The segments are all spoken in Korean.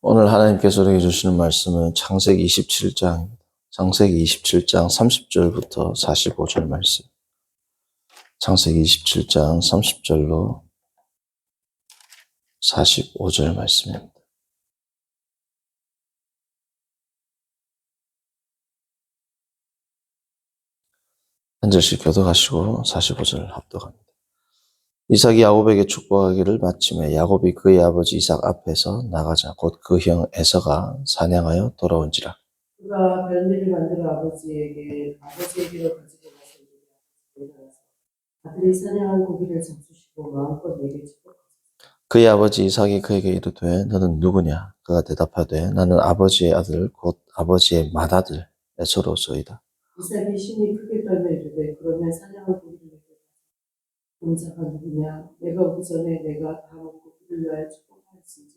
오늘 하나님께서 우리에게 주시는 말씀은 창세기 27장입니다. 창세기 27장 30절부터 45절 말씀. 창세기 27장 30절로 45절 말씀입니다. 한 절씩 교독하시고 45절 합독합니다. 이삭이 야곱에게 축복하기를 마침에 야곱이 그의 아버지 이삭 앞에서 나가자 곧 그 형 에서가 사냥하여 돌아온지라. 그가 별미를 만들어 아버지에게로 가지고 가서 아들이 사냥한 고기를 잡수시고 마음껏 내게 축복하소서. 그의 아버지 이삭이 그에게 이르되 너는 누구냐? 그가 대답하되 나는 아버지의 아들 곧 아버지의 맏아들 에서로소이다. 이삭이 심히 크게 떨며 이르되 그러면 사냥한 고기를 내게 공자가 누구냐? 내가 오기 전에 내가 다 먹고 그를 위하여 축복하였은지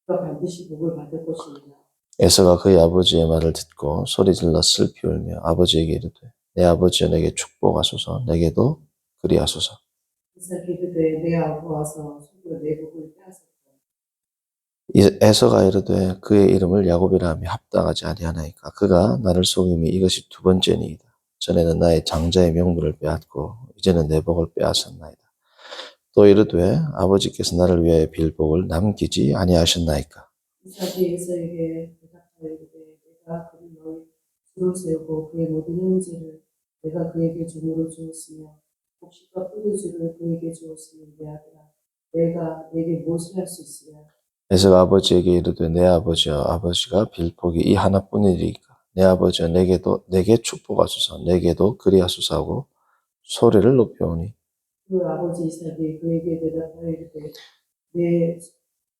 그가 반드시 복을 받을 것이니라. 에서가 그의 아버지의 말을 듣고 소리질러 슬피 울며 아버지에게 이르되 내 아버지여 내게 축복하소서 내게도 그리하소서. 이삭이 이르되 내 아버와서 속여 내 복을 빼앗았다. 에서가 이르되 그의 이름을 야곱이라 하며 합당하지 아니하나이까. 그가 나를 속임이 이것이 두 번째니이다. 전에는 나의 장자의 명분을 빼앗고 이제는 내 복을 빼앗았나이다. 또 이르되 아버지께서 나를 위하여 빌 복을 남기지 아니하셨나이까. 이삭이 에서에게 대답하여 이르되 내가 그를 너희 주로 세우고 그의 모든 형제를 내가 그에게 종으로 주었으며 곡식과 포도주를 그에게 주었으니 내 아들아 내가 내게 무엇을 할 수 있으랴. 에서가 아버지에게 이르되 내 아버지여 아버지가 빌 복이 이 하나뿐이리이까. 내 아버지여 내게 축복하소서 내게도 그리하소서 하고 소리를 높여오니 그 아버지 이삭이 그에게 대답하여 이르되 내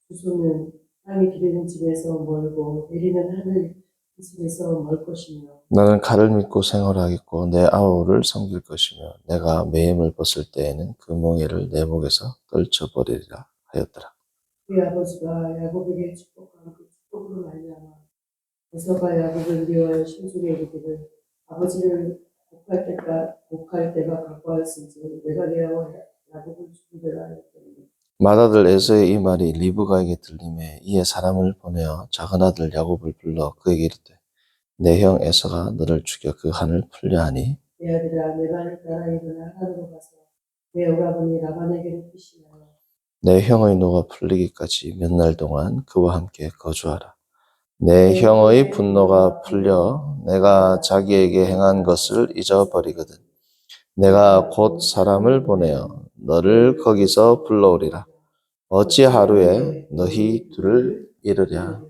주소는 땅이 기르는 집에서 멀고 내리는 하늘 집에서 멀 것이며 나는 칼을 믿고 생활하겠고 내 아우를 섬길 것이며 내가 매임을 벗을 때에는 그 멍에를 내 목에서 떨쳐버리리라 하였더라. 그의 아버지가 야곱에게 축복한 그 축복으로 말미암아 에서가 야곱을 미워하여 심중에 이르기를 아버지를 복할 때가 가까웠은지 내가 내 아와 야곱을 죽이리라 하였더니 맏아들 에서의 이 말이 리브가에게 들림에 이에 사람을 보내어 작은 아들 야곱을 불러 그에게 이르되 내 형 에서가 너를 죽여 그 한을 풀려 하니 내 아들아 내 말을 따라 일어나 하나로 가서 내 오라버니 라반에게로 피신하여 내 형의 노가 풀리기까지 몇 날 동안 그와 함께 거주하라. 내 형의 분노가 풀려 내가 자기에게 행한 것을 잊어버리거든 내가 곧 사람을 보내어 너를 거기서 불러오리라. 어찌 하루에 너희 둘을 이르랴.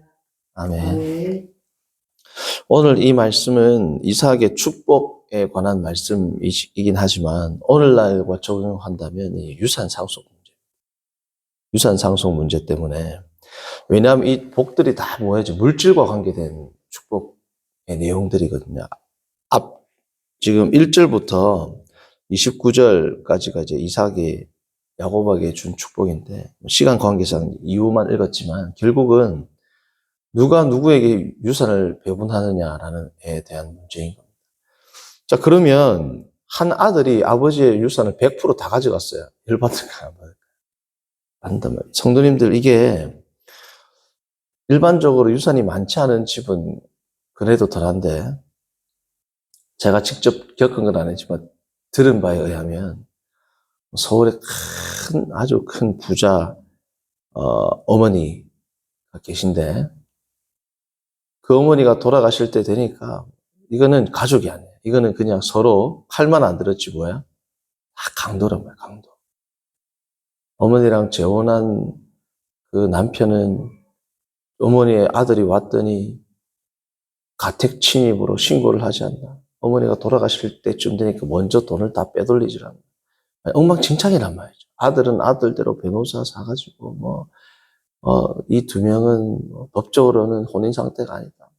아멘. 오늘 이 말씀은 이삭의 축복에 관한 말씀이긴 하지만 오늘날과 적용한다면 이 유산 상속 문제 때문에, 왜냐하면 이 복들이 다 뭐예요? 물질과 관계된 축복의 내용들이거든요. 지금 1절부터 29절까지가 이제 이삭이 야곱에게 준 축복인데, 시간 관계상 이유만 읽었지만 결국은 누가 누구에게 유산을 배분하느냐라는 에 대한 문제인 겁니다. 자, 그러면 한 아들이 아버지의 유산을 100% 다 가져갔어요. 열받을까? 안단 말이에요. 성도님들, 이게 일반적으로 유산이 많지 않은 집은 그래도 덜한데, 제가 직접 겪은 건 아니지만 들은 바에 의하면 서울에 아주 큰 부자 어머니가 계신데, 그 어머니가 돌아가실 때 되니까 이거는 가족이 아니에요. 이거는 그냥 서로 칼만 안 들었지 뭐야? 다 강도란 말이야, 강도. 어머니랑 재혼한 그 남편은 어머니의 아들이 왔더니 가택 침입으로 신고를 하지 않나. 어머니가 돌아가실 때쯤 되니까 먼저 돈을 다 빼돌리질 않나. 엉망진창이란 말이죠. 아들은 아들대로 변호사 사가지고 이 두 명은 법적으로는 혼인 상태가 아니다.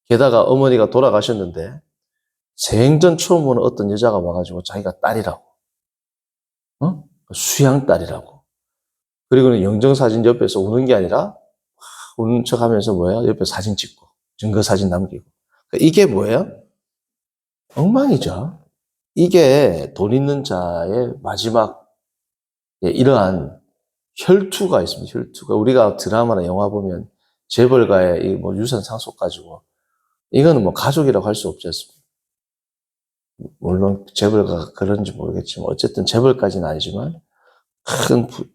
게다가 어머니가 돌아가셨는데 생전 처음 보는 어떤 여자가 와가지고 자기가 딸이라고, 수양 딸이라고. 그리고는 영정사진 옆에서 우는 게 아니라 우는 척 하면서 옆에 사진 찍고 증거사진 남기고. 이게 뭐예요? 엉망이죠. 이게 돈 있는 자의 마지막 이러한 혈투가 있습니다. 혈투가. 우리가 드라마나 영화 보면 재벌가의 이 뭐 유산 상속 가지고 이거는 뭐 가족이라고 할 수 없지 않습니까? 물론 재벌가가 그런지 모르겠지만 어쨌든 재벌까지는 아니지만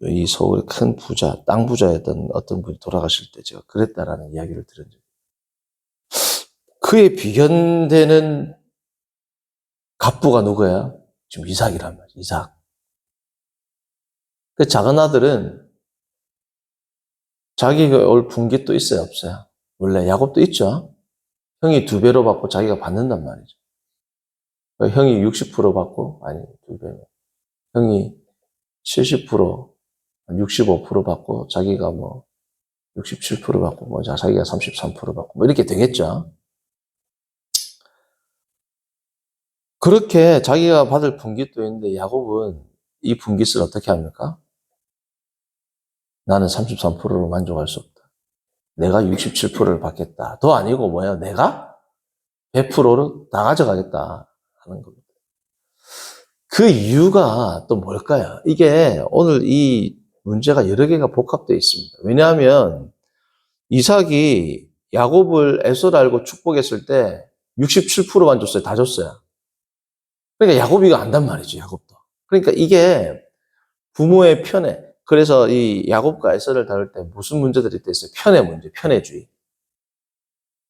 이 서울의 큰 부자, 땅 부자였던 어떤 분이 돌아가실 때 제가 그랬다라는 이야기를 들은 적이 그에 비견되는 갑부가 누구야? 지금 이삭이란 말이야, 이삭. 그 작은 아들은 자기가 올 분깃도 있어요, 없어요? 원래 야곱도 있죠? 형이 2배로 받고 자기가 받는단 말이죠. 그러니까 형이 60% 받고, 아니, 2배면. 형이 70%, 65% 받고, 자기가 뭐, 67% 받고, 뭐, 자기가 33% 받고, 뭐, 이렇게 되겠죠? 그렇게 자기가 받을 분깃도 있는데, 야곱은 이 분깃을 어떻게 합니까? 나는 33%로 만족할 수 없다. 내가 67%를 받겠다. 더 아니고 뭐야? 내가 100%를 다 가져가겠다. 하는 겁니다. 그 이유가 또 뭘까요? 이게 오늘 이 문제가 여러 개가 복합되어 있습니다. 왜냐하면 이삭이 야곱을 에서를 알고 축복했을 때 67%만 줬어요. 다 줬어요. 그러니까 야곱이 이거 안단 말이죠. 야곱도. 그러니까 이게 부모의 편애. 그래서 이 야곱과 에서를 다룰 때 무슨 문제들이 있어요? 편애 문제, 편애주의.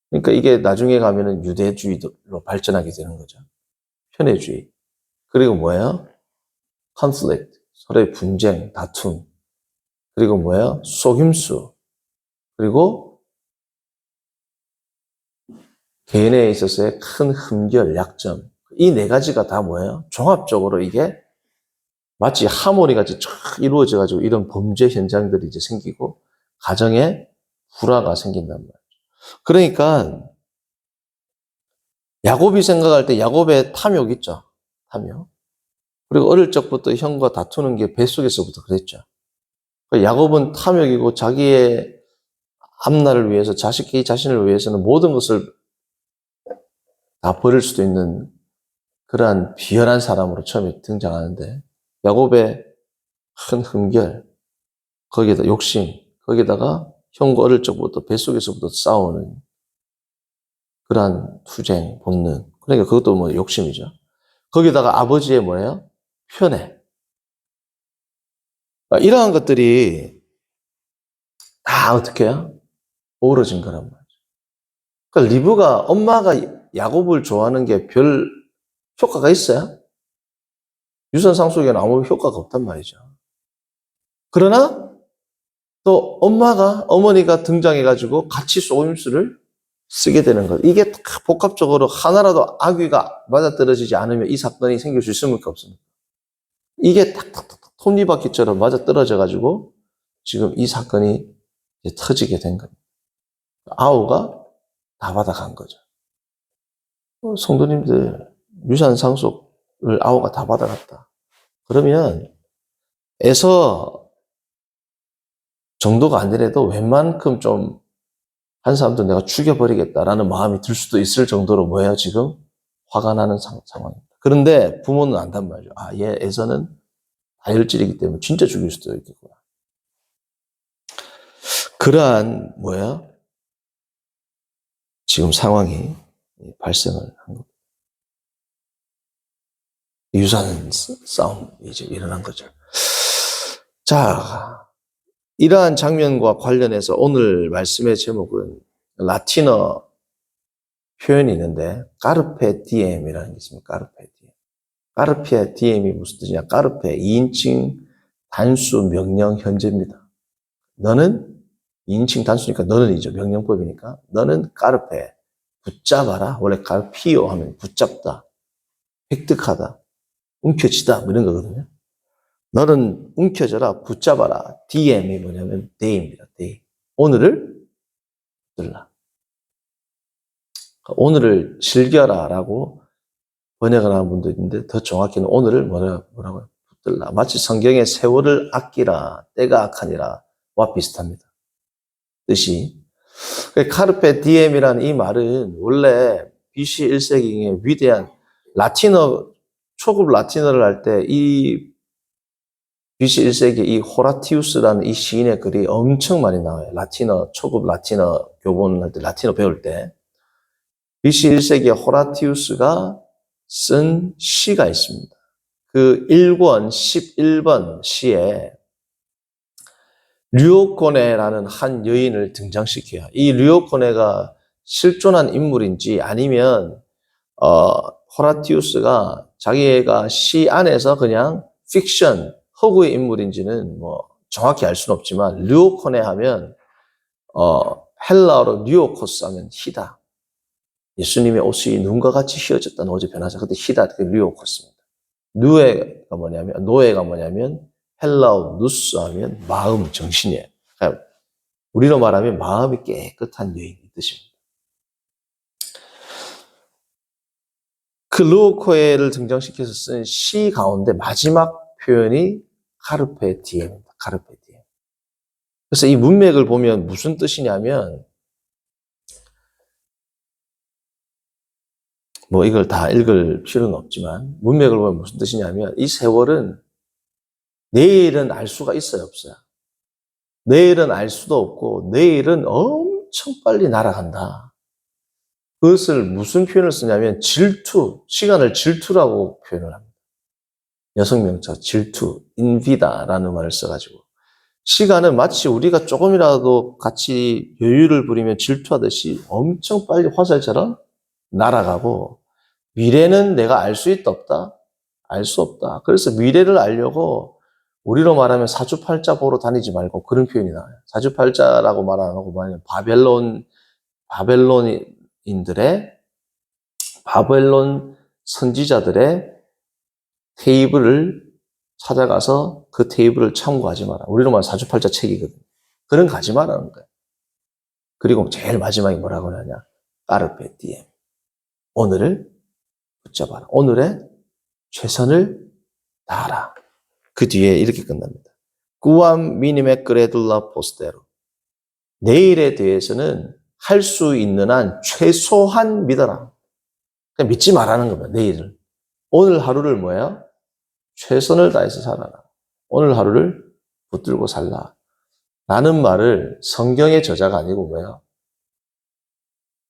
그러니까 이게 나중에 가면은 유대주의로 발전하게 되는 거죠. 편애주의. 그리고 뭐예요? conflict. 서로의 분쟁, 다툼. 그리고 뭐예요? 속임수. 그리고 개인에 있어서의 큰 흠결, 약점. 이 4가지가 다 뭐예요? 종합적으로 이게 마치 하모니 같이 쫙 이루어져가지고 이런 범죄 현장들이 이제 생기고 가정에 불화가 생긴단 말이에요. 그러니까 야곱이 생각할 때 야곱의 탐욕 있죠. 탐욕. 그리고 어릴 적부터 형과 다투는 게 뱃속에서부터 그랬죠. 야곱은 탐욕이고 자기의 앞날을 위해서 자신을 위해서는 모든 것을 다 버릴 수도 있는 그러한 비열한 사람으로 처음에 등장하는데 야곱의 큰 흠결, 거기에다 욕심, 거기다가 형과 어릴 적부터 뱃속에서부터 싸우는 그러한 투쟁, 본능. 그러니까 그것도 뭐 욕심이죠. 거기다가 아버지의 뭐예요? 편애. 이러한 것들이 다 어떻게 해요? 어우러진 거란 말이죠. 그러니까 리브가 엄마가 야곱을 좋아하는 게 별 효과가 있어요? 유선 상속에는 아무 효과가 없단 말이죠. 그러나 또 어머니가 등장해가지고 같이 속임수를 쓰게 되는 것. 이게 다 복합적으로 하나라도 악귀가 맞아떨어지지 않으면 이 사건이 생길 수 있습니까? 없습니까? 이게 탁탁탁 톱니바퀴처럼 맞아떨어져가지고 지금 이 사건이 이제 터지게 된 겁니다. 아우가 다 받아간 거죠. 성도님들, 유산 상속을 아우가 다 받아갔다. 그러면 에서 정도가 아니라도 웬만큼 좀 한 사람도 내가 죽여버리겠다라는 마음이 들 수도 있을 정도로 뭐예요, 지금? 화가 나는 상황입니다. 그런데 부모는 안단 말이죠. 아, 얘 에서는 다혈질이기 때문에 진짜 죽일 수도 있겠구나. 그러한 뭐예요? 지금 상황이 발생을 한 겁니다. 유산 싸움이 이제 일어난 거죠. 자, 이러한 장면과 관련해서 오늘 말씀의 제목은 라틴어 표현이 있는데 까르페 디엠이라는 게 있습니다. 까르페 디엠. 까르페 디엠이 무슨 뜻이냐? 까르페 2인칭 단수 명령 현재입니다. 너는 2인칭 단수니까 너는이죠. 명령법이니까 너는 까르페 붙잡아라. 원래 까르피오 하면 붙잡다, 획득하다, 움켜쥐다 뭐 이런 거거든요. 너는 움켜져라, 붙잡아라. DM이 뭐냐면 day입니다. day. 오늘을 붙들라. 오늘을 즐겨라라고 번역을 하는 분도 있는데 더 정확히는 오늘을 뭐라고요? 붙들라. 마치 성경의 세월을 아끼라, 때가 악하니라와 비슷합니다. 뜻이. 카르페 디엠이라는 이 말은 원래 BC 1세기의 위대한 초급 라틴어를 할 때 이 BC 1세기 이 호라티우스라는 이 시인의 글이 엄청 많이 나와요. 초급 라틴어 교본할 때, 라틴어 배울 때. BC 1세기에 호라티우스가 쓴 시가 있습니다. 그 1권 11번 시에 류오코네라는 한 여인을 등장시켜요. 이 류오코네가 실존한 인물인지 아니면 호라티우스가 자기가 시 안에서 그냥 픽션, 허구의 인물인지는 뭐 정확히 알 수는 없지만 류오코네 하면 헬라어로 류오코스 하면 희다. 예수님의 옷이 눈과 같이 휘어졌다는 어제 변화자. 그때 희다, 그 류오코스입니다. 노예가 뭐냐면 헬라어 누스 하면 마음, 정신이에요. 그러니까 우리로 말하면 마음이 깨끗한 여인 이 뜻입니다. 그 류오코네를 등장시켜서 쓴 시 가운데 마지막 표현이 카르페 디엠입니다. 카르페 디엠. 그래서 이 문맥을 보면 무슨 뜻이냐면 뭐 이걸 다 읽을 필요는 없지만 문맥을 보면 무슨 뜻이냐면 이 세월은 내일은 알 수가 있어요, 없어요? 내일은 알 수도 없고 내일은 엄청 빨리 날아간다. 그것을 무슨 표현을 쓰냐면 질투, 시간을 질투라고 표현을 합니다. 여성명사 질투, 인비다라는 말을 써가지고 시간은 마치 우리가 조금이라도 같이 여유를 부리면 질투하듯이 엄청 빨리 화살처럼 날아가고 미래는 내가 알 수 있다 없다? 알 수 없다. 그래서 미래를 알려고 우리로 말하면 사주팔자 보러 다니지 말고 그런 표현이 나와요. 사주팔자라고 말 안 하고 말하면 바벨론 선지자들의 테이블을 찾아가서 그 테이블을 참고하지 마라. 우리로 말하면 사주팔자 책이거든요. 그런 거 가지 마라는 거예요. 그리고 제일 마지막에 뭐라고 하냐? 까르페 디엠. 오늘을 붙잡아라. 오늘의 최선을 다하라. 그 뒤에 이렇게 끝납니다. 꾸암 미니메 그레둘라 포스테로. 내일에 대해서는 할 수 있는 한 최소한 믿어라. 그냥 믿지 말라는 겁니다. 내일을. 오늘 하루를 뭐예요? 최선을 다해서 살아라. 오늘 하루를 붙들고 살라. 라는 말을 성경의 저자가 아니고 뭐예요?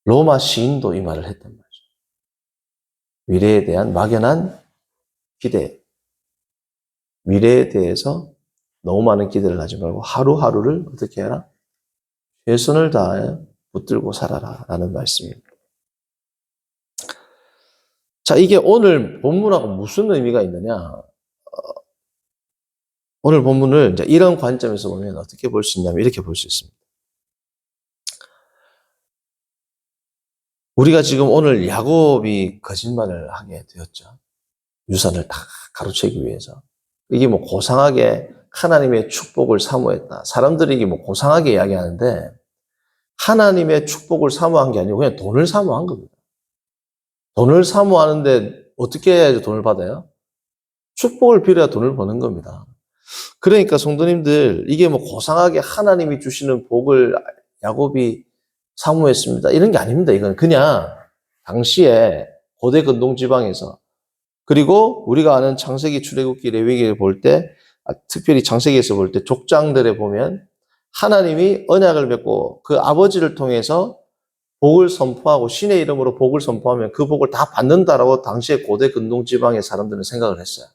로마 시인도 이 말을 했단 말이죠. 미래에 대한 막연한 기대. 미래에 대해서 너무 많은 기대를 하지 말고 하루하루를 어떻게 해라? 최선을 다해 붙들고 살아라. 라는 말씀입니다. 자, 이게 오늘 본문하고 무슨 의미가 있느냐? 오늘 본문을 이제 이런 관점에서 보면 어떻게 볼 수 있냐면 이렇게 볼 수 있습니다. 우리가 지금 오늘 야곱이 거짓말을 하게 되었죠. 유산을 다 가로채기 위해서. 이게 뭐 고상하게 하나님의 축복을 사모했다. 사람들이 이게 뭐 고상하게 이야기하는데 하나님의 축복을 사모한 게 아니고 그냥 돈을 사모한 겁니다. 돈을 사모하는데 어떻게 해야지 돈을 받아요? 축복을 빌어야 돈을 버는 겁니다. 그러니까 성도님들 이게 뭐 고상하게 하나님이 주시는 복을 야곱이 사모했습니다. 이런 게 아닙니다. 이건 그냥 당시에 고대 근동 지방에서 그리고 우리가 아는 창세기, 출애굽기, 레위기를 볼 때 특별히 창세기에서 볼 때 족장들에 보면 하나님이 언약을 맺고 그 아버지를 통해서 복을 선포하고 신의 이름으로 복을 선포하면 그 복을 다 받는다라고 당시에 고대 근동 지방의 사람들은 생각을 했어요.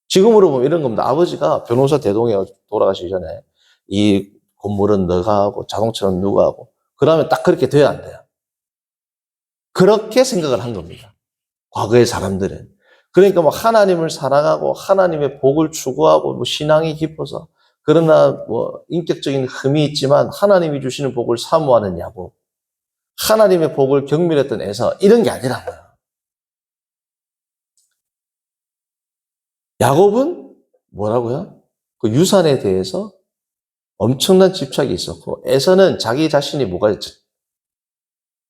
지금으로 보면 이런 겁니다. 아버지가 변호사 대동에 돌아가시기 전에 이 건물은 너가 하고 자동차는 누가 하고 그러면 딱 그렇게 돼야 안 돼요. 그렇게 생각을 한 겁니다. 과거의 사람들은. 그러니까 뭐 하나님을 사랑하고 하나님의 복을 추구하고 뭐 신앙이 깊어서 그러나 뭐 인격적인 흠이 있지만 하나님이 주시는 복을 사모하는 야곱, 하나님의 복을 경멸했던 에서 이런 게 아니라고요. 야곱은 뭐라고요? 그 유산에 대해서 엄청난 집착이 있었고 에서는 자기 자신이 뭐가 있죠?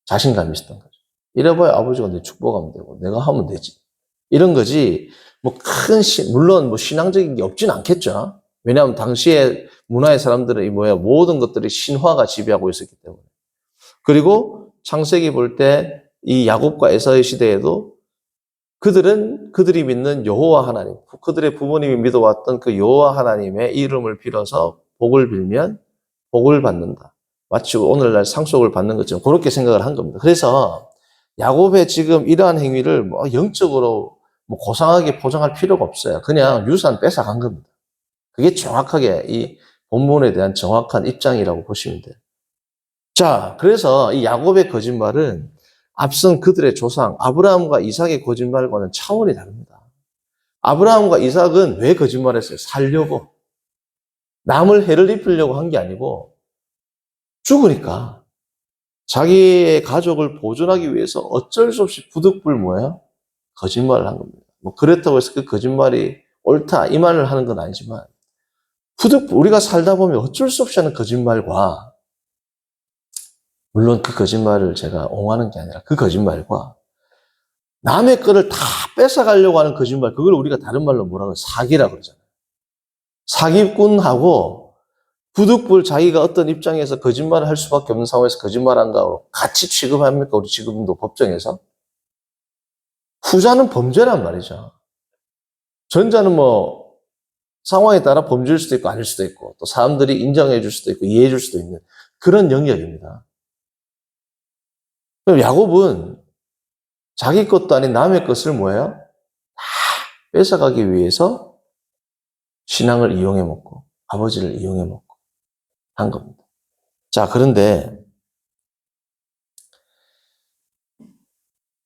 자신감이 있었던 거죠. 이래봐야 아버지가 내 축복하면 되고 내가 하면 되지. 이런 거지. 뭐 물론 뭐 신앙적인 게 없진 않겠죠. 왜냐하면 당시에 문화의 사람들은 모든 것들이 신화가 지배하고 있었기 때문에. 그리고 창세기 볼 때 이 야곱과 에서의 시대에도 그들은 그들이 믿는 여호와 하나님, 그들의 부모님이 믿어왔던 그 여호와 하나님의 이름을 빌어서 복을 빌면 복을 받는다. 마치 오늘날 상속을 받는 것처럼 그렇게 생각을 한 겁니다. 그래서 야곱의 지금 이러한 행위를 뭐 영적으로 뭐 고상하게 포장할 필요가 없어요. 그냥 유산 뺏어간 겁니다. 그게 정확하게 이 본문에 대한 정확한 입장이라고 보시면 돼요. 자, 그래서 이 야곱의 거짓말은 앞선 그들의 조상 아브라함과 이삭의 거짓말과는 차원이 다릅니다. 아브라함과 이삭은 왜 거짓말했어요? 살려고. 남을 해를 입히려고 한 게 아니고 죽으니까 자기의 가족을 보존하기 위해서 어쩔 수 없이 부득불 뭐예요? 거짓말을 한 겁니다. 뭐 그렇다고 해서 그 거짓말이 옳다 이 말을 하는 건 아니지만 우리가 살다 보면 어쩔 수 없이 하는 거짓말과 물론 그 거짓말을 제가 옹호하는 게 아니라 그 거짓말과 남의 거를 다 뺏어가려고 하는 거짓말, 그걸 우리가 다른 말로 뭐라고 해요? 사기라고 그러잖아요. 사기꾼하고 부득불 자기가 어떤 입장에서 거짓말을 할 수밖에 없는 상황에서 거짓말한 거하고 같이 취급합니까? 우리 지금도 법정에서? 후자는 범죄란 말이죠. 전자는 뭐 상황에 따라 범죄일 수도 있고 아닐 수도 있고 또 사람들이 인정해 줄 수도 있고 이해해 줄 수도 있는 그런 영역입니다. 그럼 야곱은 자기 것도 아닌 남의 것을 뭐예요? 다 뺏어가기 위해서 신앙을 이용해 먹고 아버지를 이용해 먹고 한 겁니다. 자, 그런데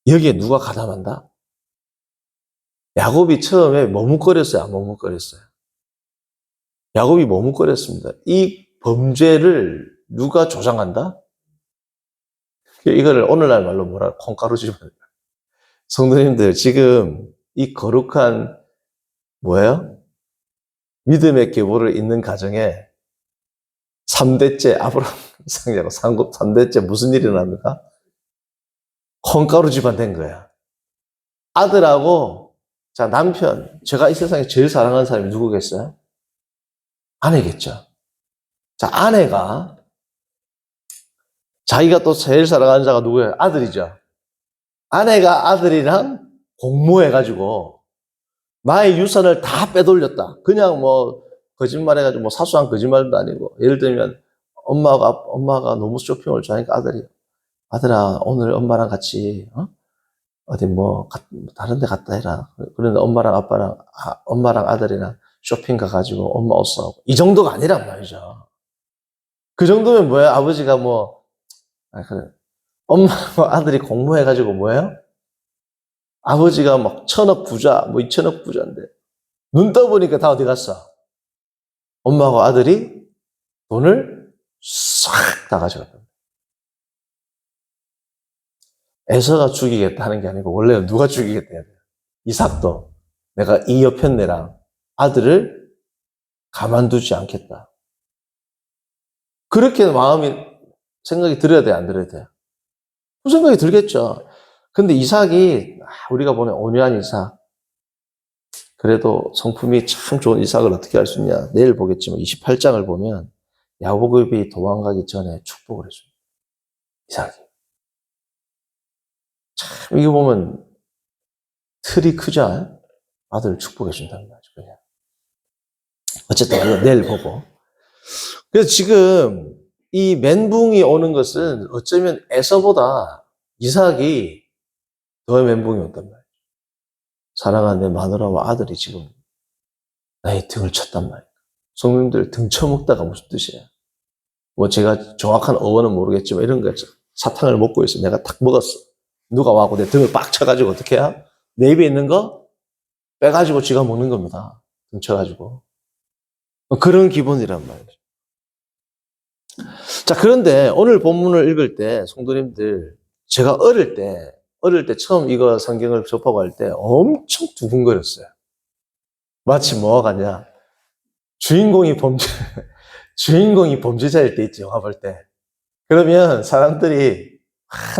여기에 누가 가담한다? 야곱이 처음에 머뭇거렸어요? 안 머뭇거렸어요? 야곱이 머뭇거렸습니다. 이 범죄를 누가 조장한다? 이거를 오늘날 말로 뭐라 콩가루집안. 성도님들 지금 이 거룩한 뭐예요? 믿음의 계보를 잇는 가정에 3대째 아브라함 이삭야곱 3대째 무슨 일이 일어납니까? 콩가루 집안 된 거야. 아들하고 자 남편, 제가 이 세상에 제일 사랑하는 사람이 누구겠어요? 아내겠죠. 자, 아내가 자기가 또 제일 사랑하는 자가 누구예요? 아들이죠. 아내가 아들이랑 공모해가지고 나의 유산을 다 빼돌렸다. 그냥 뭐 거짓말해가지고 뭐 사소한 거짓말도 아니고 예를 들면 엄마가 너무 쇼핑을 좋아하니까 아들아 오늘 엄마랑 같이 어디 뭐 다른 데 갔다 해라. 그런데 엄마랑 아들이랑 쇼핑 가가지고 엄마 옷 사고 이 정도가 아니란 말이죠. 그 정도면 뭐야? 아버지가 뭐 그래. 엄마하고 아들이 공모해가지고 뭐예요? 아버지가 막 1,000억 부자, 뭐 2,000억 부자인데 눈 떠보니까 다 어디 갔어? 엄마하고 아들이 돈을 싹 다 가져갔다. 에서가 죽이겠다 하는 게 아니고 원래는 누가 죽이겠다 해야 돼요. 이삭도 내가 이 여편네랑 아들을 가만두지 않겠다. 그렇게 생각이 들어야 돼요? 안 들어야 돼요? 그 생각이 들겠죠. 근데 이삭이 우리가 보는 온유한 이삭 그래도 성품이 참 좋은 이삭을 어떻게 할 수 있냐. 내일 보겠지만 28장을 보면 야곱이 도망가기 전에 축복을 해줍니다. 이삭이. 참 이거 보면 틀이 크죠. 아들을 축복해 준다는 거죠. 그냥. 어쨌든 이거 내일 보고. 그래서 지금 이 멘붕이 오는 것은 어쩌면 에서보다 이삭이 더 멘붕이 온단 말이에요. 사랑하는 내 마누라와 아들이 지금 나의 등을 쳤단 말이에요. 성도님들 등 쳐먹다가 무슨 뜻이에요? 뭐 제가 정확한 어원은 모르겠지만 이런 거 사탕을 먹고 있어. 내가 탁 먹었어. 누가 와고 내 등을 빡 쳐가지고 어떻게 해야? 내 입에 있는 거 빼가지고 지가 먹는 겁니다. 등 쳐가지고. 그런 기분이란 말이죠. 자, 그런데 오늘 본문을 읽을 때 성도님들 제가 어릴 때 처음 이거 성경을 접하고 할 때 엄청 두근거렸어요. 마치 뭐가 같냐? 주인공이 범죄자일 때 있지, 영화 볼 때. 그러면 사람들이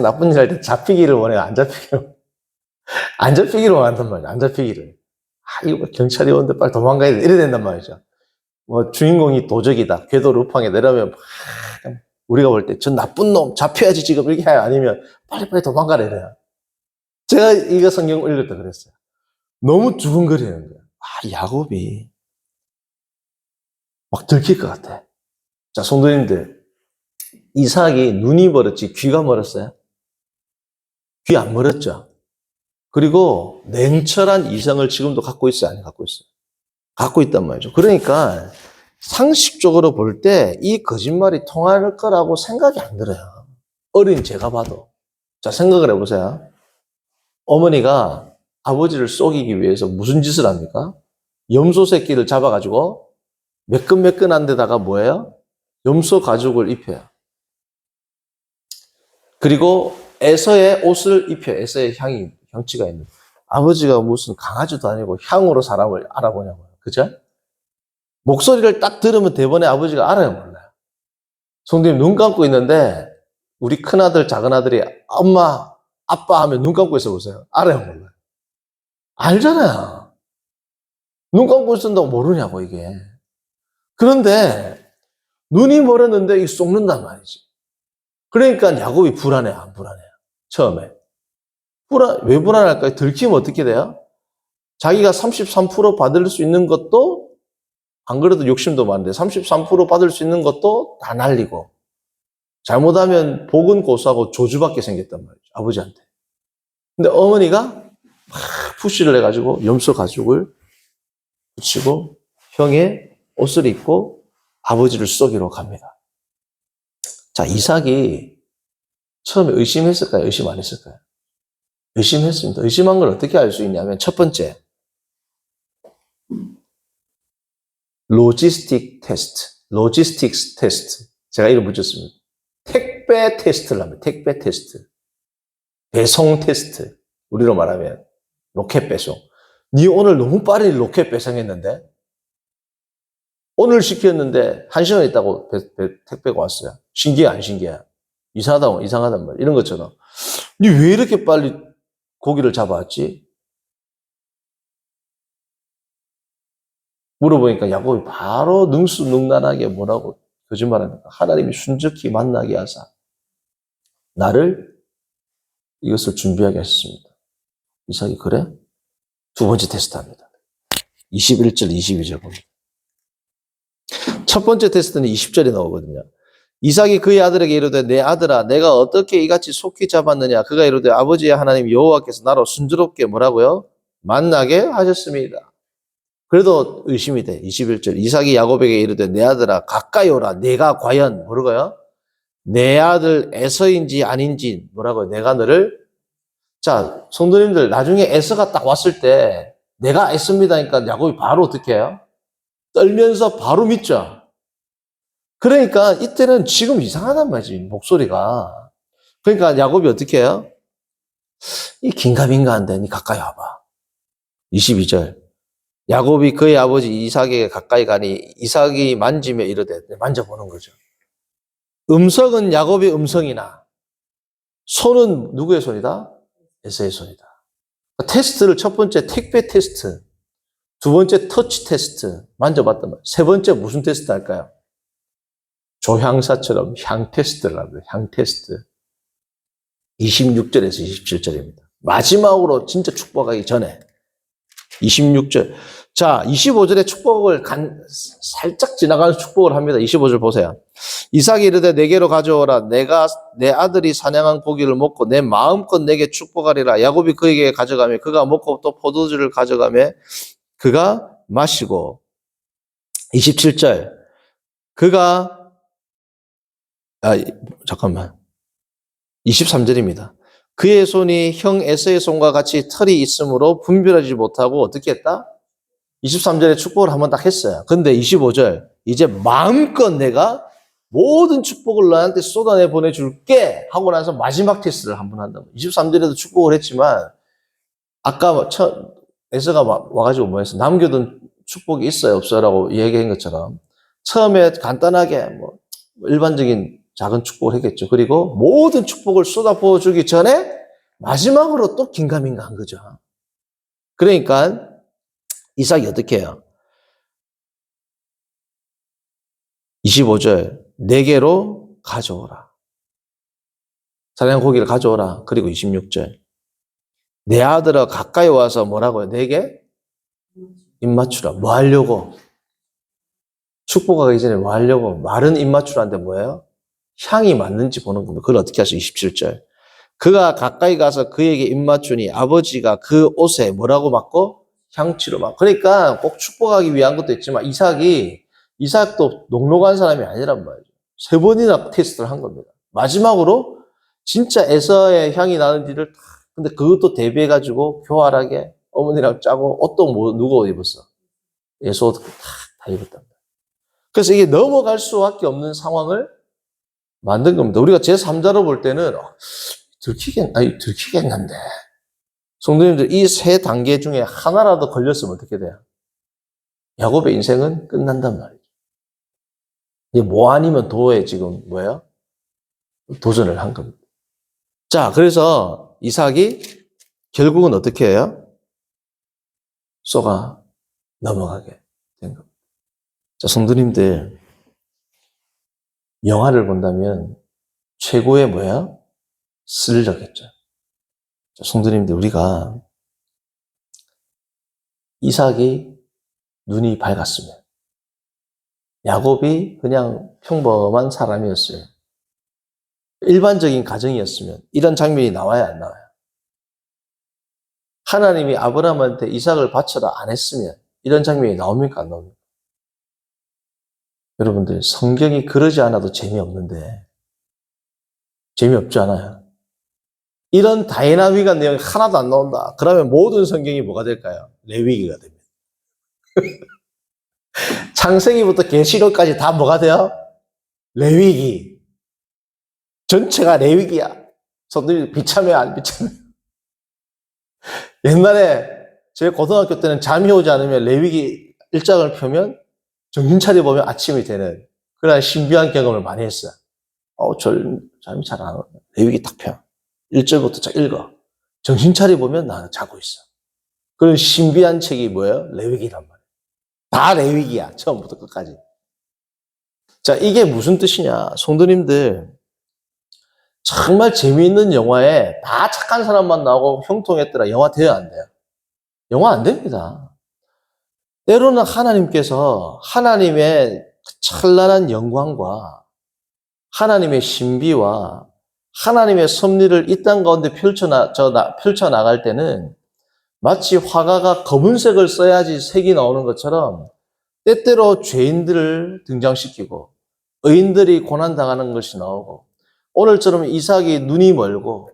나쁜 일 할 때 잡히기를 원해요. 안 잡히기를 원한단 말이에요. 안 잡히기를. 이거 경찰이 오는데 빨리 도망가야 돼. 이래 된단 말이죠. 뭐 주인공이 도적이다. 궤도 루팡에 내려면 우리가 볼 때 전 나쁜 놈 잡혀야지 지금 이렇게 해요. 아니면 빨리빨리 도망가라 이래요. 제가 이거 성경 읽을 때 그랬어요. 너무 두근거리는 거예요. 야곱이 막 들킬 것 같아. 자, 성도님들, 이삭이 눈이 멀었지 귀가 멀었어요? 귀 안 멀었죠? 그리고 냉철한 이성을 지금도 갖고 있어요? 안 갖고 있어요? 갖고 있단 말이죠. 그러니까 상식적으로 볼 때 이 거짓말이 통할 거라고 생각이 안 들어요. 어린 제가 봐도. 자, 생각을 해보세요. 어머니가 아버지를 속이기 위해서 무슨 짓을 합니까? 염소 새끼를 잡아가지고 매끈매끈한 데다가 뭐예요? 염소 가죽을 입혀요. 그리고 에서의 옷을 입혀요. 에서의 향취가 있는. 아버지가 무슨 강아지도 아니고 향으로 사람을 알아보냐고요. 그죠? 목소리를 딱 들으면 대번에 아버지가 알아요, 몰라요? 성도님 눈 감고 있는데 우리 큰아들, 작은아들이 엄마, 아빠 하면 눈 감고 있어 보세요. 알아요, 몰라요? 알잖아요. 눈 감고 있었다고 모르냐고, 이게. 그런데 눈이 멀었는데 이 쏙는단 말이지. 그러니까 야곱이 불안해, 안 불안해요? 처음에. 왜 불안할까요? 들키면 어떻게 돼요? 자기가 33% 받을 수 있는 것도 안 그래도 욕심도 많은데 33% 받을 수 있는 것도 다 날리고 잘못하면 복은 고수하고 조주받게 생겼단 말이죠. 아버지한테. 근데 어머니가 막 푸시를 해가지고 염소 가죽을 붙이고 형의 옷을 입고 아버지를 쏘기로 갑니다. 자, 이삭이 처음에 의심했을까요? 의심 안 했을까요? 의심했습니다. 의심한 걸 어떻게 알 수 있냐면 첫 번째, 로지스틱스 테스트. 제가 이름 붙였습니다. 택배 테스트를 합니다. 택배 테스트. 배송 테스트. 우리로 말하면 로켓 배송. 니 오늘 너무 빠르게 로켓 배송했는데? 오늘 시켰는데 1시간 있다고 택배가 왔어요. 신기해, 안 신기해? 이상하단 말이야. 이런 것처럼. 니 왜 이렇게 빨리 고기를 잡아왔지? 물어보니까 야곱이 바로 능수능란하게 뭐라고 거짓말합니까? 하나님이 순적히 만나게 하사 나를 이것을 준비하게 하셨습니다. 이삭이 그래? 두 번째 테스트합니다. 21절, 22절 봅니다. 첫 번째 테스트는 20절에 나오거든요. 이삭이 그의 아들에게 이르되 내 아들아 내가 어떻게 이같이 속히 잡았느냐. 그가 이르되 아버지의 하나님 여호와께서 나로 순조롭게 뭐라고요? 만나게 하셨습니다. 그래도 의심이 돼. 21절. 이삭이 야곱에게 이르되 내 아들아 가까이 오라. 내가 과연 뭐라고요? 내 아들 에서인지 아닌지 뭐라고요? 내가 너를. 자, 성도님들 나중에 에서가 딱 왔을 때 내가 에서입니다니까 야곱이 바로 어떻게 해요? 떨면서 바로 믿죠. 그러니까 이때는 지금 이상하단 말이지 목소리가. 그러니까 야곱이 어떻게 해요? 이 긴가민가한데 니 가까이 와봐. 22절. 야곱이 그의 아버지 이삭에게 가까이 가니 이삭이 만지며 이르되 만져보는 거죠. 음성은 야곱의 음성이나 손은 누구의 손이다? 에서의 손이다. 테스트를 첫 번째 택배 테스트, 두 번째 터치 테스트 만져봤단 말이에요. 세 번째 무슨 테스트 할까요? 조향사처럼 향 테스트를 합니다. 향 테스트. 26절에서 27절입니다. 마지막으로 진짜 축복하기 전에 26절. 자, 25절에 축복을 살짝 지나가는 축복을 합니다. 25절 보세요. 이삭이 이르되 내게로 가져오라. 내가 내 아들이 사냥한 고기를 먹고 내 마음껏 내게 축복하리라. 야곱이 그에게 가져가며 그가 먹고 또 포도주를 가져가며 그가 마시고 27절. 그가 잠깐만. 23절입니다. 그의 손이 형 에서의 손과 같이 털이 있으므로 분별하지 못하고 어떻게 했다? 23절에 축복을 한번 딱 했어요. 근데 25절 이제 마음껏 내가 모든 축복을 너한테 쏟아내 보내줄게 하고 나서 마지막 테스트를 한번 한다. 23절에도 축복을 했지만 아까 에서가 와가지고 뭐 했어? 남겨둔 축복이 있어요 없어요? 라고 얘기한 것처럼 처음에 간단하게 뭐 일반적인 작은 축복을 했겠죠. 그리고 모든 축복을 쏟아부어 주기 전에 마지막으로 또 긴가민가 한 거죠. 그러니까 이삭이 어떻게 해요? 25절 내게로 가져오라. 사냥 고기를 가져오라. 그리고 26절 내 아들아 가까이 와서 뭐라고요? 내게 입 맞추라. 뭐 하려고? 축복하기 전에 뭐 하려고? 말은 입 맞추라는데 뭐예요? 향이 맞는지 보는 겁니다. 그걸 어떻게 하죠? 27절. 그가 가까이 가서 그에게 입 맞추니 아버지가 그 옷에 뭐라고 맞고? 향취로 맞고. 그러니까 꼭 축복하기 위한 것도 있지만 이삭도 녹록한 사람이 아니란 말이죠. 3번이나 테스트를 한 겁니다. 마지막으로 진짜 에서의 향이 나는 뒤를 다, 근데 그것도 대비해가지고 교활하게 어머니랑 짜고 옷도 뭐, 누가 옷 입었어? 예수 옷 다 입었답니다. 그래서 이게 넘어갈 수밖에 없는 상황을 만든 겁니다. 우리가 제3자로 볼 때는 들키겠는데. 성도님들, 이 3단계 중에 하나라도 걸렸으면 어떻게 돼요? 야곱의 인생은 끝난단 말이죠. 이게 뭐 아니면 도에 지금 뭐예요? 도전을 한 겁니다. 자, 그래서 이삭이 결국은 어떻게 해요? 쏘가 넘어가게 된 겁니다. 자, 성도님들, 영화를 본다면 최고의 뭐예요? 스릴러겠죠. 자, 성도님들, 우리가 이삭이 눈이 밝았으면 야곱이 그냥 평범한 사람이었어요. 일반적인 가정이었으면 이런 장면이 나와야 안 나와요? 하나님이 아브라함한테 이삭을 바쳐라 안 했으면 이런 장면이 나옵니까 안 나옵니까? 여러분들 성경이 그러지 않아도 재미없는데 재미없지 않아요? 이런 다이나믹한 내용이 하나도 안 나온다. 그러면 모든 성경이 뭐가 될까요? 레위기가 됩니다. 창세기부터 계시록까지 다 뭐가 돼요? 레위기. 전체가 레위기야. 성도님 비참해 안 비참해? 옛날에 제 고등학교 때는 잠이 오지 않으면 레위기 1장을 펴면 정신 차려보면 아침이 되는 그런 신비한 경험을 많이 했어요. 잠이 잘 안 와. 레위기 딱 펴. 1절부터 쫙 읽어. 정신 차려보면 나는 자고 있어. 그런 신비한 책이 뭐예요? 레위기란 말이에요. 다 레위기야. 처음부터 끝까지. 자, 이게 무슨 뜻이냐. 성도님들, 정말 재미있는 영화에 다 착한 사람만 나오고 형통했더라. 영화 돼야 안 돼요? 영화 안 됩니다. 때로는 하나님께서 하나님의 찬란한 영광과 하나님의 신비와 하나님의 섭리를 이 땅 가운데 펼쳐나갈 때는 마치 화가가 검은색을 써야지 색이 나오는 것처럼 때때로 죄인들을 등장시키고 의인들이 고난당하는 것이 나오고 오늘처럼 이삭이 눈이 멀고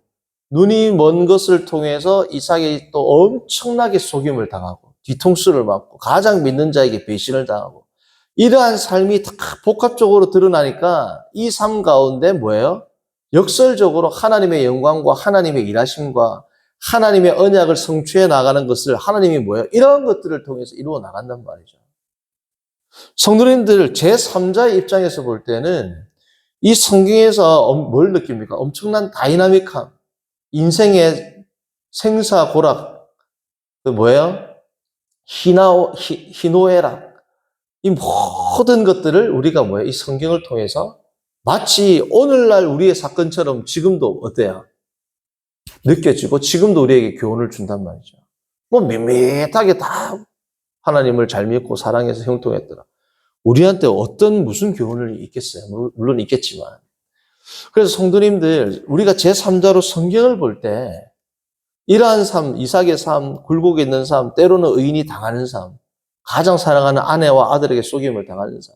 눈이 먼 것을 통해서 이삭이 또 엄청나게 속임을 당하고 뒤통수를 맞고 가장 믿는 자에게 배신을 당하고 이러한 삶이 다 복합적으로 드러나니까 이 삶 가운데 뭐예요? 역설적으로 하나님의 영광과 하나님의 일하심과 하나님의 언약을 성취해 나가는 것을 하나님이 뭐예요? 이런 것들을 통해서 이루어 나간단 말이죠. 성도님들 제3자의 입장에서 볼 때는 이 성경에서 뭘 느낍니까? 엄청난 다이나믹함, 인생의 생사고락, 그 뭐예요? 희노애락, 이 모든 것들을 우리가 뭐예요? 이 성경을 통해서 마치 오늘날 우리의 사건처럼 지금도 어때요? 느껴지고 지금도 우리에게 교훈을 준단 말이죠. 뭐 밋밋하게 다 하나님을 잘 믿고 사랑해서 형통했더라. 우리한테 무슨 교훈을 있겠어요? 물론 있겠지만. 그래서 성도님들, 우리가 제3자로 성경을 볼 때 이러한 삶, 이삭의 삶, 굴곡에 있는 삶, 때로는 의인이 당하는 삶, 가장 사랑하는 아내와 아들에게 속임을 당하는 삶,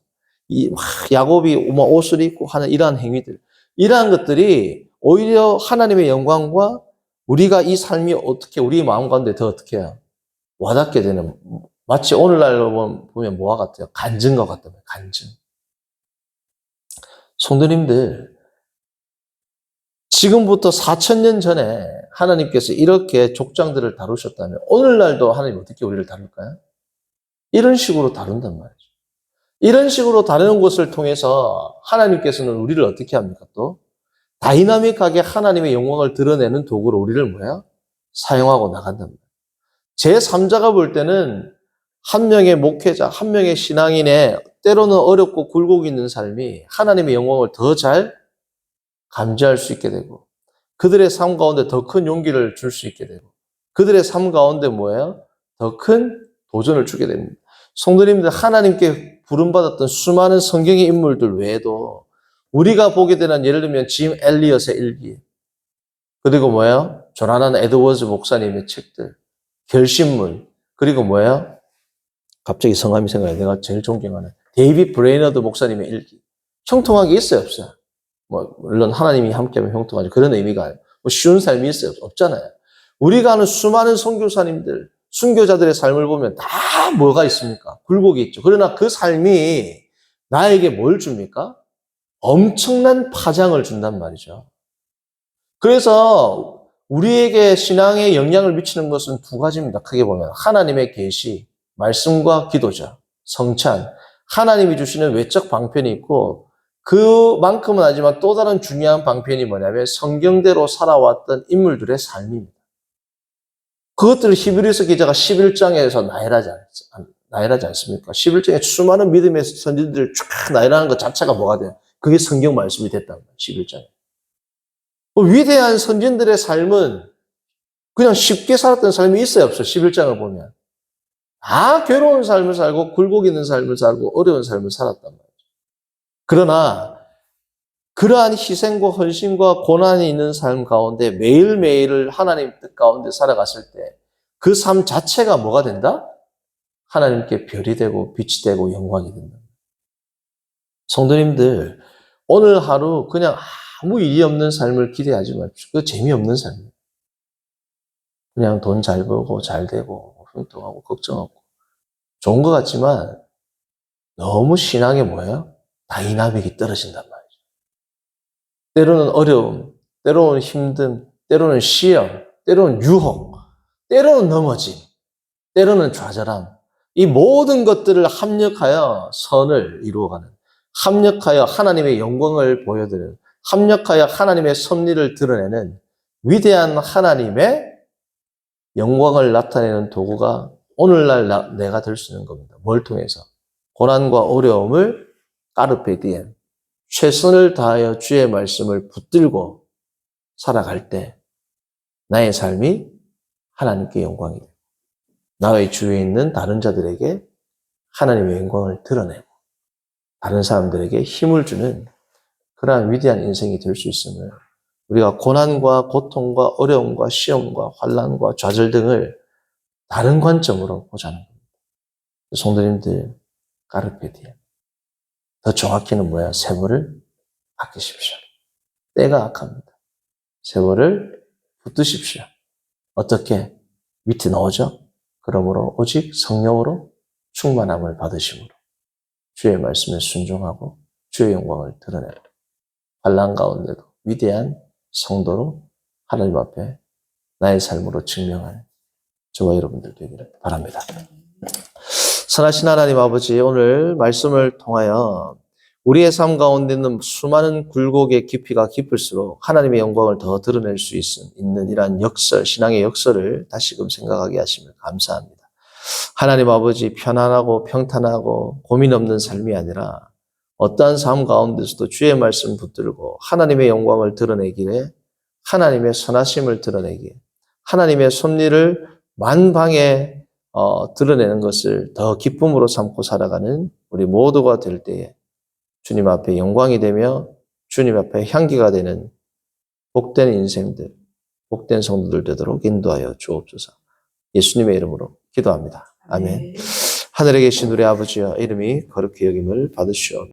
야곱이 옷을 입고 하는 이러한 행위들, 이러한 것들이 오히려 하나님의 영광과 우리가 이 삶이 어떻게 우리 마음 가운데 더 어떻게 해요? 와닿게 되는, 마치 오늘날로 보면 뭐와 같아요? 간증과 같다면 간증. 성도님들, 지금부터 4,000년 전에 하나님께서 이렇게 족장들을 다루셨다면 오늘날도 하나님 어떻게 우리를 다룰까요? 이런 식으로 다룬단 말이죠. 이런 식으로 다루는 것을 통해서 하나님께서는 우리를 어떻게 합니까? 또 다이나믹하게 하나님의 영광을 드러내는 도구로 우리를 뭐야? 사용하고 나간단 말이에요. 제3자가 볼 때는 한 명의 목회자, 한 명의 신앙인의 때로는 어렵고 굴곡 있는 삶이 하나님의 영광을 더 잘 감지할 수 있게 되고 그들의 삶 가운데 더 큰 용기를 줄 수 있게 되고 그들의 삶 가운데 뭐예요? 더 큰 도전을 주게 됩니다. 성도님들, 하나님께 부름받았던 수많은 성경의 인물들 외에도 우리가 보게 되는, 예를 들면 짐 엘리엇의 일기, 그리고 뭐예요? 조나단 에드워즈 목사님의 책들, 결심문, 그리고 뭐예요? 갑자기 성함이 생각나요. 내가 제일 존경하는 데이빗 브레이너드 목사님의 일기. 형통하게 있어요, 없어요? 뭐 물론 하나님이 함께하면 형통하죠. 그런 의미가 아니에요. 뭐 쉬운 삶이 있어요, 없잖아요. 우리가 아는 수많은 선교사님들, 순교자들의 삶을 보면 다 뭐가 있습니까? 굴곡이 있죠. 그러나 그 삶이 나에게 뭘 줍니까? 엄청난 파장을 준단 말이죠. 그래서 우리에게 신앙에 영향을 미치는 것은 두 가지입니다. 크게 보면 하나님의 계시, 말씀과 기도죠. 성찬, 하나님이 주시는 외적 방편이 있고 그만큼은 아니지만 또 다른 중요한 방편이 뭐냐면 성경대로 살아왔던 인물들의 삶입니다. 그것들을 히브리서 기자가 11장에서 나열하지 않습니까? 11장에 수많은 믿음의 선진들을 쫙 나열하는 것 자체가 뭐가 돼요? 그게 성경 말씀이 됐다는 거예요. 11장에. 위대한 선진들의 삶은 그냥 쉽게 살았던 삶이 있어요, 없어요? 11장을 보면. 다 괴로운 삶을 살고 굴곡 있는 삶을 살고 어려운 삶을 살았단 말이죠. 그러나 그러한 희생과 헌신과 고난이 있는 삶 가운데 매일매일을 하나님 뜻 가운데 살아갔을 때 그 삶 자체가 뭐가 된다? 하나님께 별이 되고 빛이 되고 영광이 된다. 성도님들, 오늘 하루 그냥 아무 일이 없는 삶을 기대하지 마십시오. 그 재미없는 삶이에요. 그냥 돈 잘 벌고 잘 되고 흉통하고 걱정 없고 좋은 것 같지만 너무 신앙에 뭐예요? 다이나믹이 떨어진단 말이에요. 때로는 어려움, 때로는 힘듦, 때로는 시험, 때로는 유혹, 때로는 넘어짐, 때로는 좌절함. 이 모든 것들을 합력하여 선을 이루어가는, 합력하여 하나님의 영광을 보여드리는, 합력하여 하나님의 섭리를 드러내는 위대한 하나님의 영광을 나타내는 도구가 오늘날 내가 될 수 있는 겁니다. 뭘 통해서? 고난과 어려움을 까르페 디엠, 최선을 다하여 주의 말씀을 붙들고 살아갈 때 나의 삶이 하나님께 영광이 되고 나의 주위에 있는 다른 자들에게 하나님의 영광을 드러내고 다른 사람들에게 힘을 주는 그러한 위대한 인생이 될 수 있음을 우리가 고난과 고통과 어려움과 시험과 환난과 좌절 등을 다른 관점으로 보자는 겁니다. 성도님들, 까르페 디엠. 더 정확히는 뭐야? 세월을 아끼십시오. 때가 악합니다. 세월을 붙드십시오. 어떻게? 밑에 나오죠? 그러므로 오직 성령으로 충만함을 받으심으로 주의 말씀에 순종하고 주의 영광을 드러내라. 환난 가운데도 위대한 성도로 하나님 앞에 나의 삶으로 증명하는 저와 여러분들 되기를 바랍니다. 선하신 하나님 아버지, 오늘 말씀을 통하여 우리의 삶 가운데 있는 수많은 굴곡의 깊이가 깊을수록 하나님의 영광을 더 드러낼 수 있는 이러한 역설, 신앙의 역설을 다시금 생각하게 하시면 감사합니다. 하나님 아버지, 편안하고 평탄하고 고민 없는 삶이 아니라 어떠한 삶 가운데서도 주의 말씀 붙들고 하나님의 영광을 드러내기에 하나님의 선하심을 드러내기에 하나님의 섭리를 만방에 드러내는 것을 더 기쁨으로 삼고 살아가는 우리 모두가 될 때에 주님 앞에 영광이 되며 주님 앞에 향기가 되는 복된 인생들, 복된 성도들 되도록 인도하여 주옵소서. 예수님의 이름으로 기도합니다. 아멘. 하늘에 계신 우리 아버지여, 이름이 거룩히 여김을 받으시오.